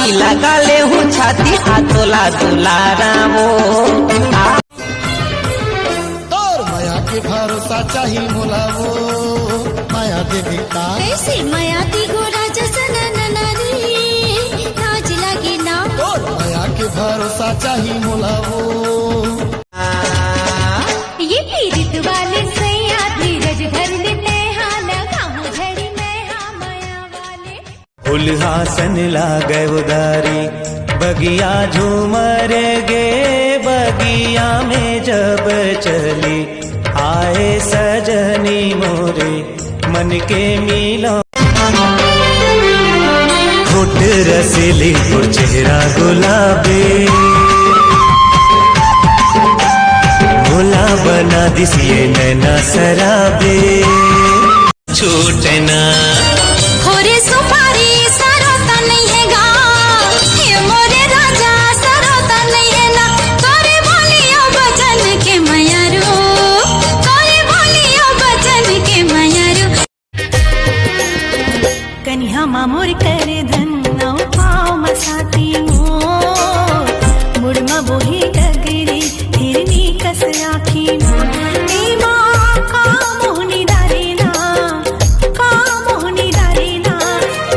छाती लगा ले हूँ छाती हाथोला दुलारा वो तोर माया के भरोसा चाहिए मोला वो माया देवी का ऐसे माया दी गोरा जसन ननरी लाज लगी ना तोर माया के भरोसा चाहिए मोला वो ये पीड़ित वाले सैया धीरज धर देते हाँ लगा मुझड़ी में हाँ माया वाले उल्हासन लागे उदारी बगिया झूमर गे बगिया में जब चली आए सजनी मोरे मन के मिलो होठ रसीली और चेहरा गुलाबी भोला बना दिसिए नैना सराबे छूटना होरे सुपारी सरोता नहीं है गा ये मोरे राजा सरोता नहीं है ना तोरे बोलियो बचन के मयारू तोरे बोलियो बचन के मयारू कन्या मामोर करे धन नौ पाव मसाती मुड़मा बोही डगरी हिरनी कस राखी ए माँ का मोहनी डारेना का मोहनी डारेना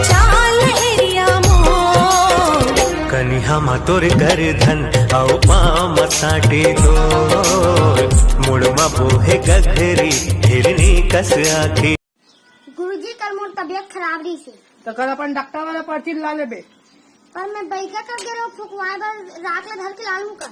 चाल हेरिया मोर कन्या मातोर कर धन आओ पाम साटे दो मुड़मा बोहे गघरी हिरनी कस आखी गुरुजी कल मोर तबियत खराब रही से तो कल अपन डॉक्टर वाला पर्ची ला ले बे पर मैं बैठा कर गे फुकवाए बर रात ले धर के लालू का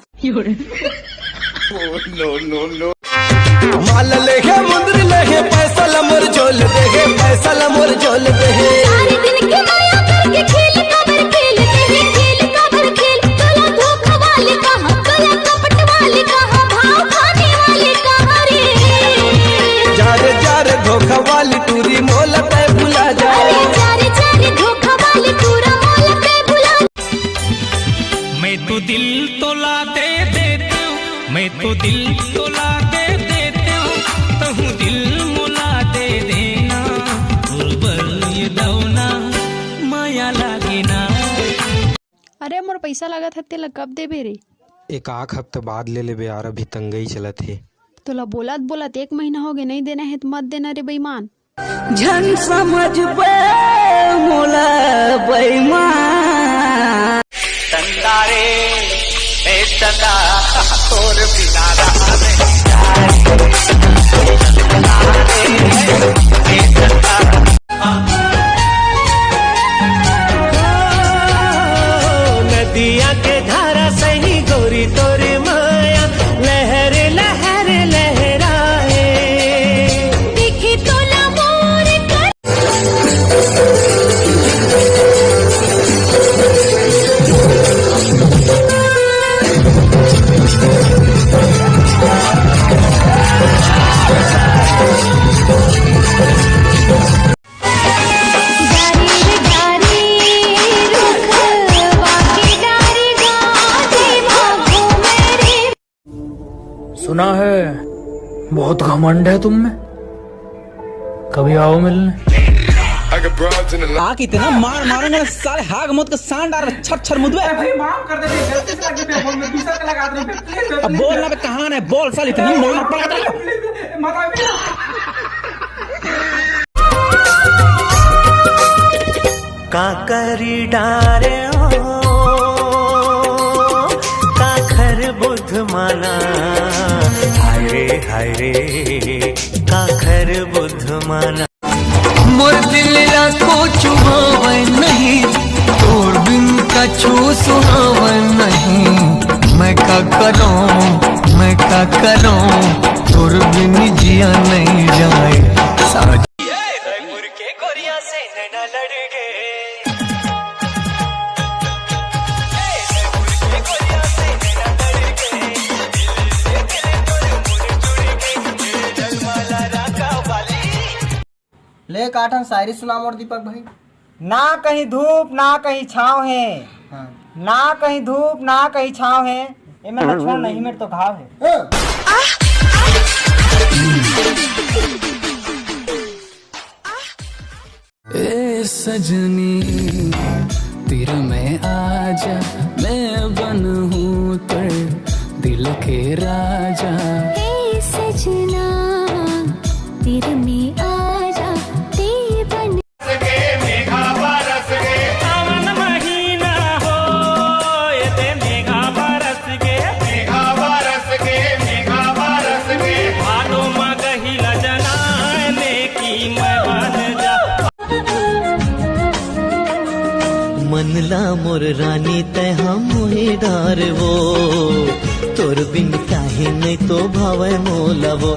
माल लेके मुंदरी लेके पैसा लमोर झोल देगे पैसा लमोर झोल देगे सारे दिन के माया करके खेल कबर खेलते हैं खेल कबर खेल कला धोखा वाले कहाँ कला कपट वाले कहाँ भाव खाने वाले कहाँ रे जारे जारे धोखा वाली टूरी मोल पे भुला जा अरे जारे जारे धोखा वाले पूरा मोल पे भुला मैं तो दिल तोला दे देती हूँ मैं तो दिल तोला दे देती हूँ तहु दिल मुला दे देना गुरबल ये दौना माया लागे ना अरे मोर पैसा लागत है तेला कब दे बेरे एक आख हफ्ता बाद ले ले यार अभी तंगई चलत है तोला बोलत बोलत 1 महीना हो गए नहीं देना है तो मत देना रे बेईमान झन समझ बे मोला बेईमान तंदारे ए तंदा तोर बिना रहा नदिया के धारा सही गोरी तोरे माया लहर लहर लहराए देखी तोला मोर कर सुना है बहुत घमंड है तुम में कभी आओ मिलने आग इतना मार मारूंगा साले हाग मत का सांड आ छर छर मुदवे भाई माफ कर दे गलती से लग गया फोन में दूसरा का लगा दो अब बोलना पे कहां है बोल साले इतनी मार पड़ा का करी डारे हो का खर बुध माना हाय रे का खर बुध माना मोर दिल को चुहावे नहीं तोड़ बिन का छू सुहावे नहीं मैं का करूं तोड़ बिन जिया नहीं जाए साज मुर्गे गोरिया से नैना लड़ गए ले काठन शायरी सुना मोर दीपक भाई। ना कहीं धूप ना कहीं छाँव है ना कहीं धूप ना कहीं छाँव है ये मैं लक्ष्मण नहीं मेरे तो घाव है। ए सजनी तीर में आजा, मैं बन हूँ तर दिल के राजा। हे सजना तीर में आजा, ते बन सावन महीना हो ये ते मेघा बरस गे, भादो मगहिला जनाने की मैं बन जा। मनला मोर रानी तय हम मोहे डारवो, तोर बिन काहे नहीं तो भावे मोलवो।